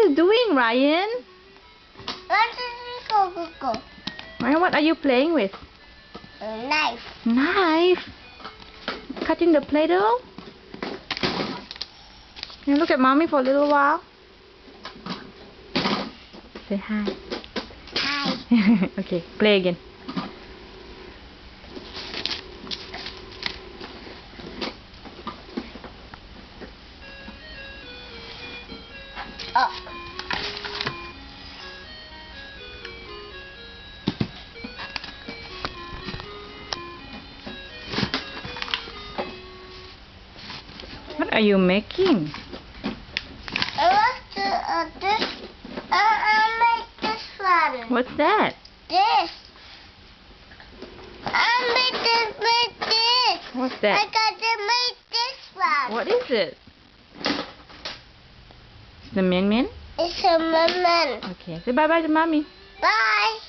you doing, Ryan? Go. Ryan, what are you playing with? A knife. Knife? Cutting the Play-Doh? Can you look at mommy for a little while? Say hi. Hi. Okay, play again. Oh. What are you making? I want to this. I make this one. What's that? This. I make this. What's I that? got to make this one. What is it? It's the Min Min? It's a lemon. Okay, say bye-bye to mommy. Bye.